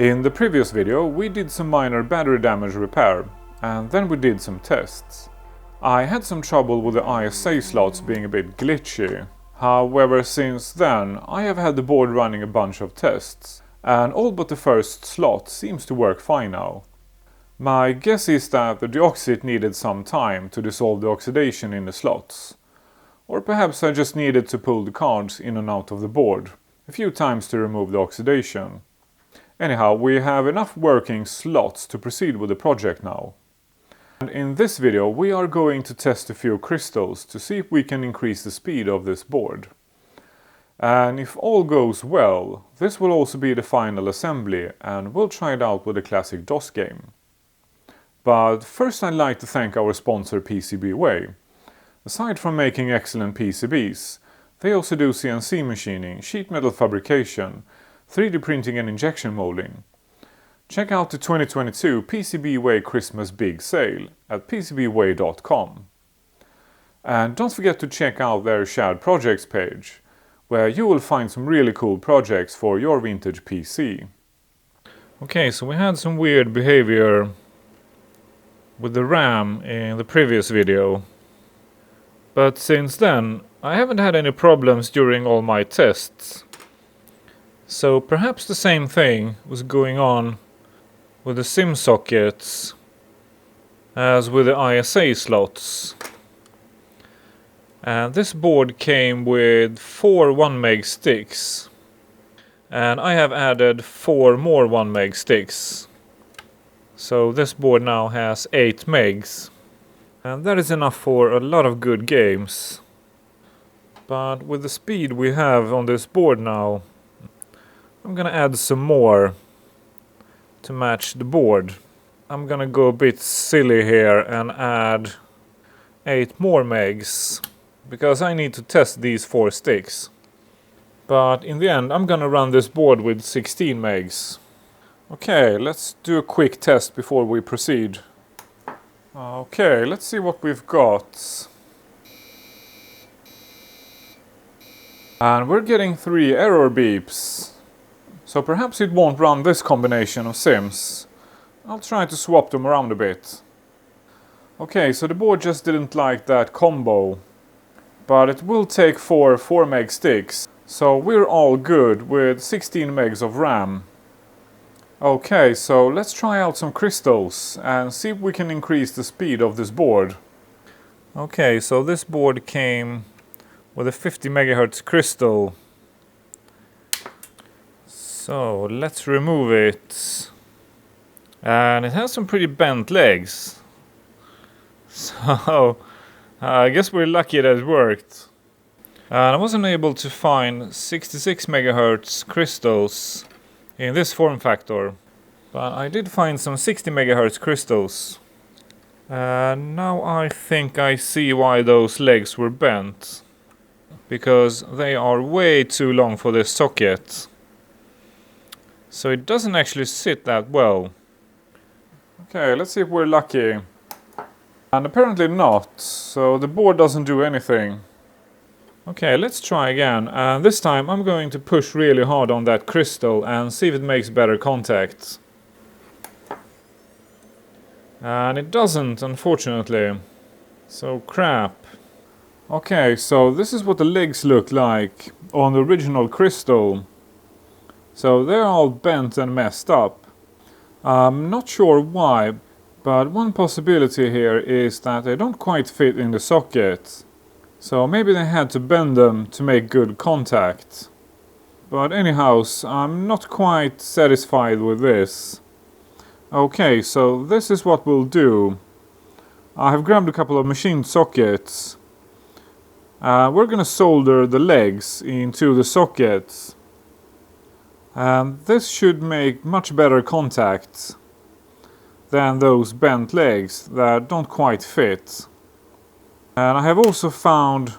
In the previous video we did some minor battery damage repair, and then we did some tests. I had some trouble with the ISA slots being a bit glitchy. However, since then I have had the board running a bunch of tests, and all but the first slot seems to work fine now. My guess is that the deoxit needed some time to dissolve the oxidation in the slots. Or perhaps I just needed to pull the cards in and out of the board a few times to remove the oxidation. Anyhow, we have enough working slots to proceed with the project now. And in this video we are going to test a few crystals to see if we can increase the speed of this board. And if all goes well, this will also be the final assembly, and we'll try it out with a classic DOS game. But first I'd like to thank our sponsor PCBWay. Aside from making excellent PCBs, they also do CNC machining, sheet metal fabrication, 3D printing and injection molding. Check out the 2022 PCBWay Christmas Big Sale at PCBWay.com. And don't forget to check out their shared projects page, where you will find some really cool projects for your vintage PC. Okay, so we had some weird behavior with the RAM in the previous video. But since then, I haven't had any problems during all my tests. So perhaps the same thing was going on with the SIM sockets as with the ISA slots. And this board came with 4 1 meg sticks. And I have added 4 more 1 meg sticks. So this board now has 8 megs. And that is enough for a lot of good games. But with the speed we have on this board now, I'm gonna add some more to match the board. I'm gonna go a bit silly here and add 8 more megs, because I need to test these 4 sticks. But in the end I'm gonna run this board with 16 megs. Okay, let's do a quick test before we proceed. Okay, let's see what we've got. And we're getting 3 error beeps. So perhaps it won't run this combination of sims. I'll try to swap them around a bit. Okay, so the board just didn't like that combo. But it will take 4 4 meg sticks. So we're all good with 16 megs of RAM. Okay, so let's try out some crystals and see if we can increase the speed of this board. Okay, so this board came with a 50 MHz crystal. So let's remove it. And it has some pretty bent legs. So I guess we're lucky that it worked. And I wasn't able to find 66 MHz crystals in this form factor, but I did find some 60 MHz crystals. And now I think I see why those legs were bent, because they are way too long for this socket. So it doesn't actually sit that well. Okay, let's see if we're lucky. And apparently not, so the board doesn't do anything. Okay, let's try again, and this time I'm going to push really hard on that crystal and see if it makes better contact. And it doesn't, unfortunately. So crap. Okay, so this is what the legs look like on the original crystal. So they're all bent and messed up. I'm not sure why, but one possibility here is that they don't quite fit in the socket. So maybe they had to bend them to make good contact. But anyhow, I'm not quite satisfied with this. Okay, so this is what we'll do. I have grabbed a couple of machined sockets. We're gonna solder the legs into the sockets. And this should make much better contact than those bent legs that don't quite fit. And I have also found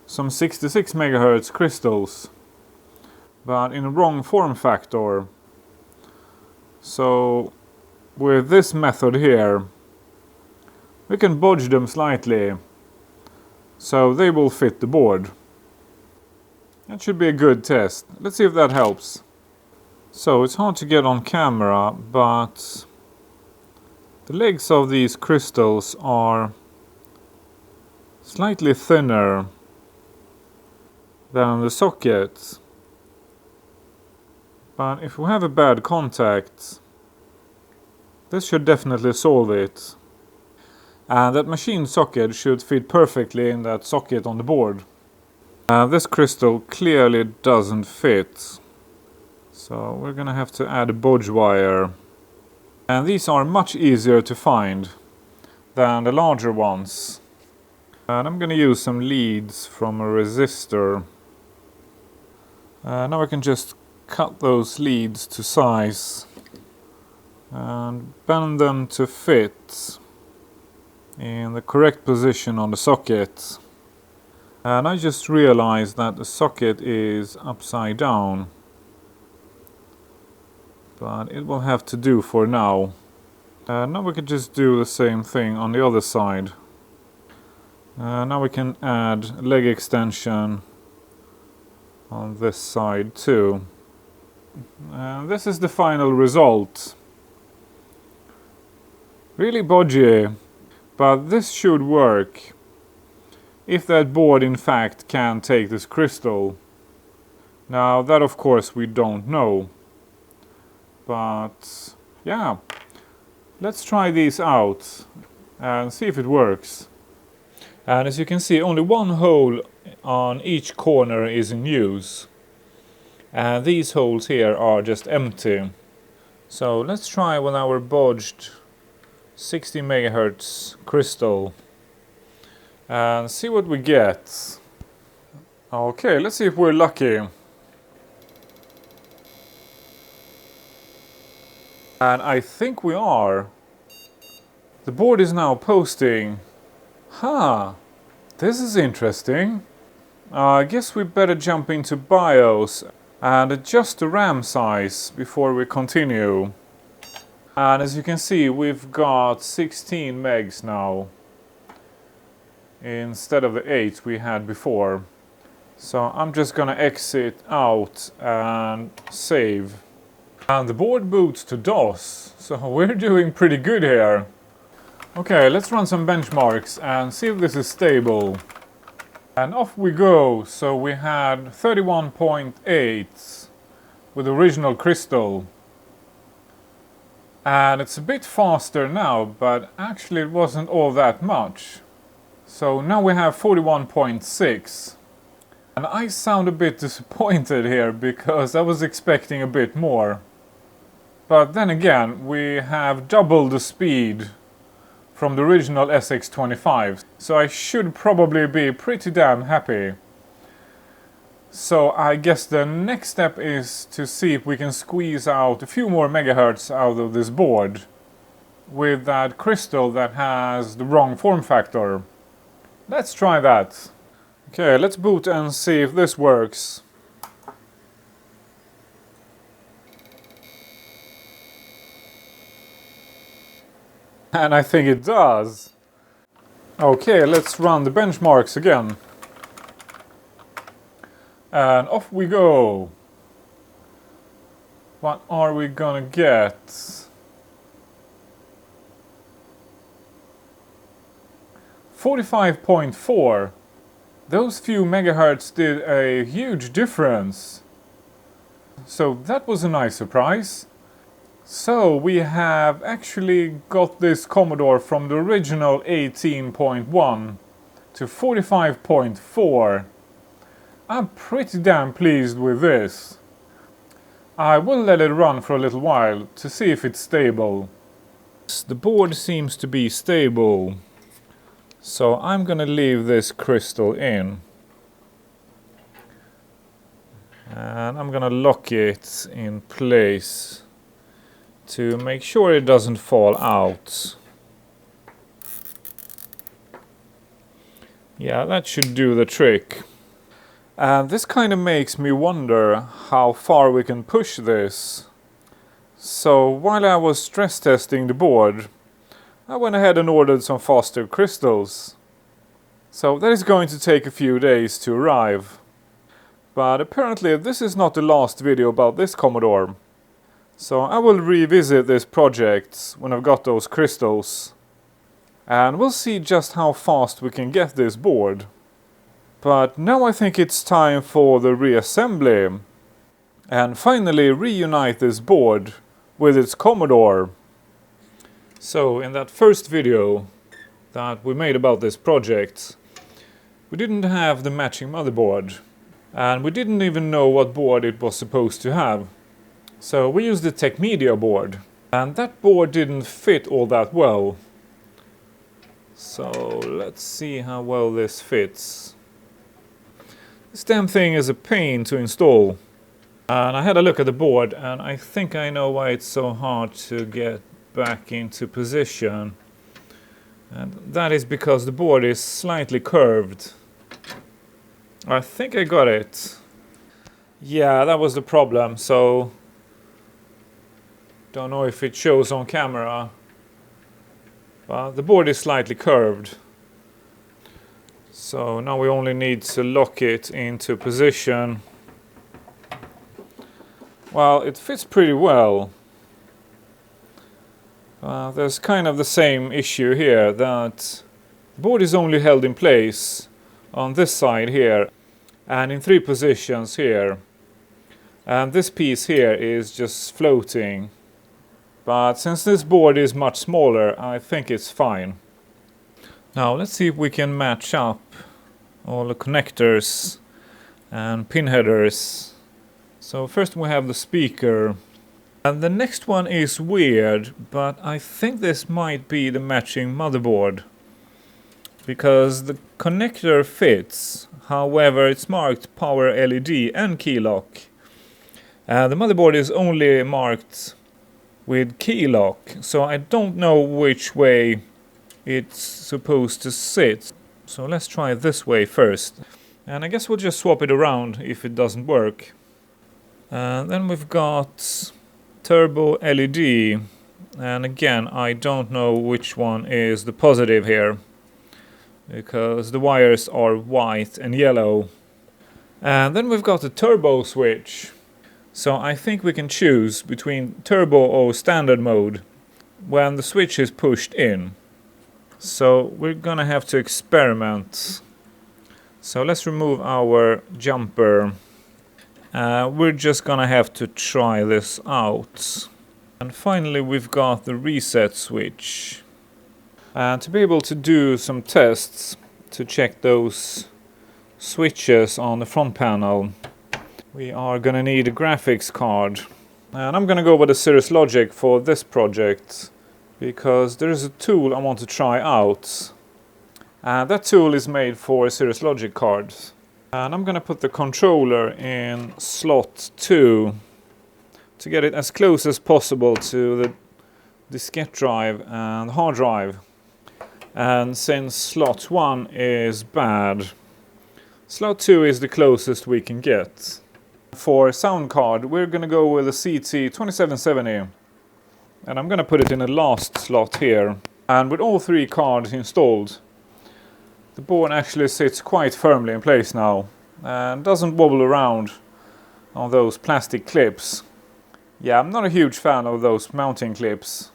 some 66 MHz crystals, but in a wrong form factor. So with this method here, we can budge them slightly so they will fit the board. That should be a good test. Let's see if that helps. So it's hard to get on camera, but the legs of these crystals are slightly thinner than the socket. But if we have a bad contact, this should definitely solve it. And that machine socket should fit perfectly in that socket on the board. This crystal clearly doesn't fit. So we're gonna have to add a bodge wire. And these are much easier to find than the larger ones. And I'm gonna use some leads from a resistor. Now I can just cut those leads to size and bend them to fit in the correct position on the socket. And I just realized that the socket is upside down, but it will have to do for now. Now we could just do the same thing on the other side. Now we can add leg extension on this side too. This is the final result. Really bodgy, but this should work. If that board in fact can take this crystal. Now that of course we don't know. But yeah, let's try these out and see if it works. And as you can see, only one hole on each corner is in use. And these holes here are just empty. So let's try with our bodged 60 MHz crystal and see what we get. Okay, let's see if we're lucky. And I think we are. The board is now posting. This is interesting. I guess we better jump into BIOS and adjust the RAM size before we continue. And as you can see, we've got 16 megs now instead of the 8 we had before. So I'm just gonna exit out and save. And the board boots to DOS, so we're doing pretty good here. Okay, let's run some benchmarks and see if this is stable. And off we go. So we had 31.8 with the original crystal. And it's a bit faster now, but actually it wasn't all that much. So now we have 41.6. And I sound a bit disappointed here because I was expecting a bit more. But then again, we have double the speed from the original SX25, so I should probably be pretty damn happy. So I guess the next step is to see if we can squeeze out a few more megahertz out of this board with that crystal that has the wrong form factor. Let's try that. Okay, let's boot and see if this works. And I think it does. Okay, let's run the benchmarks again. And off we go. What are we gonna get? 45.4. Those few megahertz did a huge difference. So that was a nice surprise. So we have actually got this Commodore from the original 18.1 to 45.4. I'm pretty damn pleased with this. I will let it run for a little while to see if it's stable. The board seems to be stable. So I'm gonna leave this crystal in. And I'm gonna lock it in place to make sure it doesn't fall out. Yeah, that should do the trick. And this kind of makes me wonder how far we can push this. So while I was stress testing the board, I went ahead and ordered some faster crystals. So that is going to take a few days to arrive. But apparently this is not the last video about this Commodore. So I will revisit this project when I've got those crystals. And we'll see just how fast we can get this board. But now I think it's time for the reassembly. And finally reunite this board with its Commodore. So in that first video that we made about this project, we didn't have the matching motherboard. And we didn't even know what board it was supposed to have. So we used the Tech Media board. And that board didn't fit all that well. So let's see how well this fits. This damn thing is a pain to install. And I had a look at the board and I think I know why it's so hard to get back into position. And that is because the board is slightly curved. I think I got it. Yeah, that was the problem, so don't know if it shows on camera. But the board is slightly curved. So now we only need to lock it into position. Well, it fits pretty well. There's kind of the same issue here, that the board is only held in place on this side here and in 3 positions here. And this piece here is just floating. But since this board is much smaller, I think it's fine. Now let's see if we can match up all the connectors and pin headers. So first we have the speaker. And the next one is weird, but I think this might be the matching motherboard. Because the connector fits, however it's marked power LED and key lock. The motherboard is only marked with key lock, so I don't know which way it's supposed to sit. So let's try it this way first. And I guess we'll just swap it around if it doesn't work. Then we've got turbo LED, and again I don't know which one is the positive here, because the wires are white and yellow. And then we've got the turbo switch. So I think we can choose between turbo or standard mode when the switch is pushed in. So we're gonna have to experiment. So let's remove our jumper. We're just gonna have to try this out. And finally we've got the reset switch. And to be able to do some tests to check those switches on the front panel, we are gonna need a graphics card. And I'm gonna go with a Cirrus Logic for this project, because there is a tool I want to try out. And that tool is made for Cirrus Logic cards. And I'm gonna put the controller in slot 2 to get it as close as possible to the diskette drive and hard drive. And since slot 1 is bad, slot 2 is the closest we can get. For sound card, we're gonna go with a CT2770. And I'm gonna put it in the last slot here. And with all 3 cards installed, the board actually sits quite firmly in place now and doesn't wobble around on those plastic clips. Yeah, I'm not a huge fan of those mounting clips.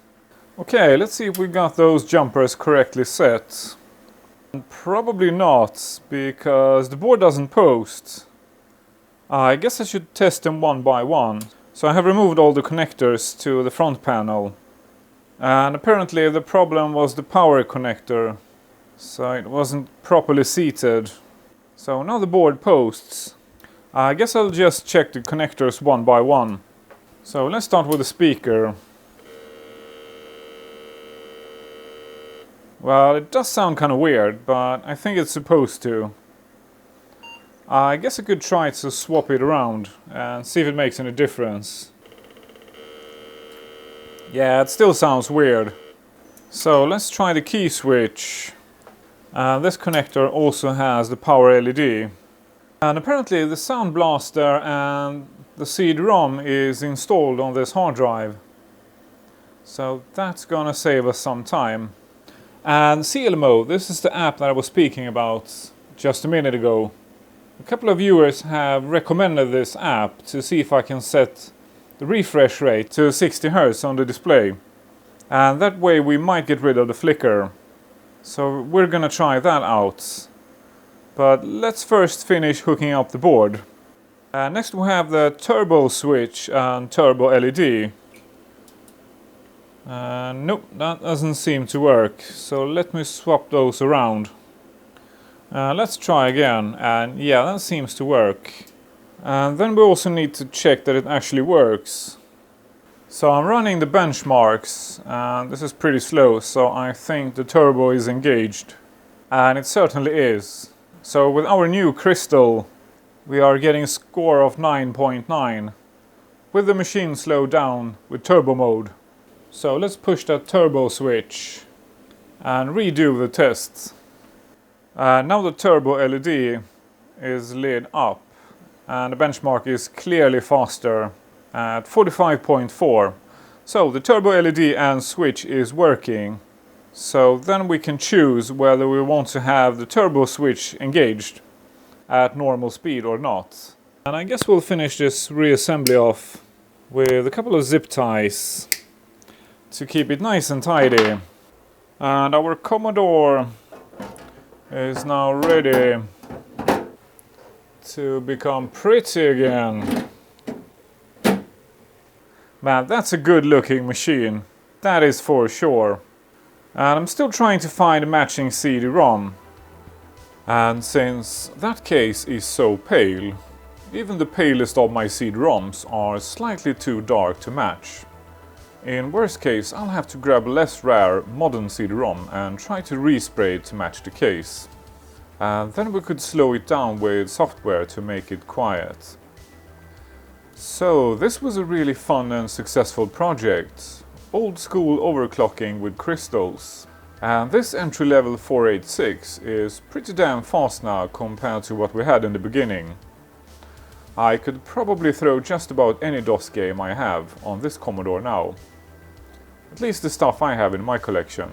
Okay, let's see if we got those jumpers correctly set. Probably not, because the board doesn't post. I guess I should test them one by one. So I have removed all the connectors to the front panel. And apparently the problem was the power connector. So it wasn't properly seated. So now the board posts. I guess I'll just check the connectors one by one. So let's start with the speaker. Well, it does sound kind of weird, but I think it's supposed to. I guess I could try to swap it around and see if it makes any difference. Yeah, it still sounds weird. So let's try the key switch. This connector also has the power LED. And apparently the sound blaster and the CD-ROM is installed on this hard drive. So that's gonna save us some time. And CLMO, this is the app that I was speaking about just a minute ago. A couple of viewers have recommended this app to see if I can set the refresh rate to 60 Hz on the display. And that way we might get rid of the flicker. So we're gonna try that out. But let's first finish hooking up the board. Next we have the turbo switch and turbo LED. Nope, that doesn't seem to work. So let me swap those around. Let's try again, and yeah, that seems to work. And then we also need to check that it actually works. So I'm running the benchmarks, and this is pretty slow, so I think the turbo is engaged. And it certainly is. So with our new crystal, we are getting a score of 9.9 with the machine slowed down with turbo mode. So let's push that turbo switch and redo the tests. Now the turbo LED is lit up and the benchmark is clearly faster at 45.4. So the turbo LED and switch is working. So then we can choose whether we want to have the turbo switch engaged at normal speed or not. And I guess we'll finish this reassembly off with a couple of zip ties to keep it nice and tidy. And our Commodore is now ready to become pretty again. Man, that's a good looking machine. That is for sure. And I'm still trying to find a matching CD-ROM. And since that case is so pale, even the palest of my CD-ROMs are slightly too dark to match. In worst case, I'll have to grab a less rare modern CD-ROM and try to respray it to match the case. And then we could slow it down with software to make it quiet. So this was a really fun and successful project. Old school overclocking with crystals. And this entry-level 486 is pretty damn fast now compared to what we had in the beginning. I could probably throw just about any DOS game I have on this Commodore now. At least the stuff I have in my collection.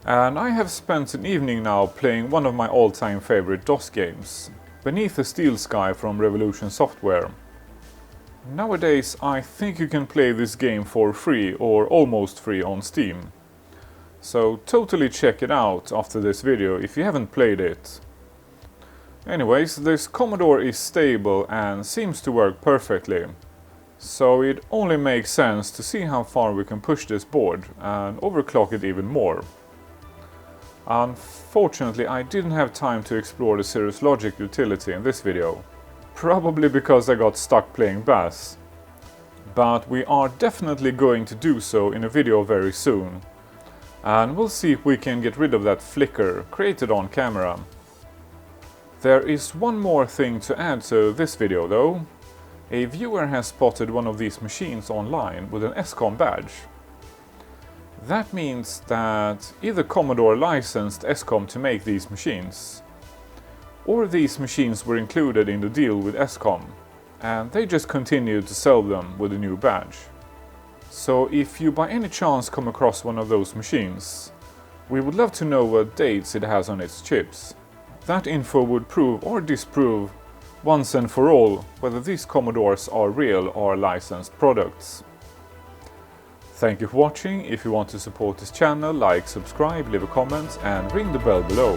And I have spent an evening now playing one of my all-time favorite DOS games, Beneath the Steel Sky from Revolution Software. Nowadays I think you can play this game for free or almost free on Steam. So totally check it out after this video if you haven't played it. Anyways, this Commodore is stable and seems to work perfectly. So it only makes sense to see how far we can push this board and overclock it even more. Unfortunately, I didn't have time to explore the Cirrus Logic utility in this video. Probably because I got stuck playing bass. But we are definitely going to do so in a video very soon. And we'll see if we can get rid of that flicker created on camera. There is one more thing to add to this video though. A viewer has spotted one of these machines online with an SCOM badge. That means that either Commodore licensed SCOM to make these machines, or these machines were included in the deal with SCOM, and they just continued to sell them with a new badge. So if you by any chance come across one of those machines, we would love to know what dates it has on its chips. That info would prove or disprove once and for all whether these Commodores are real or licensed products. Thank you for watching. If you want to support this channel, like, subscribe, leave a comment and ring the bell below.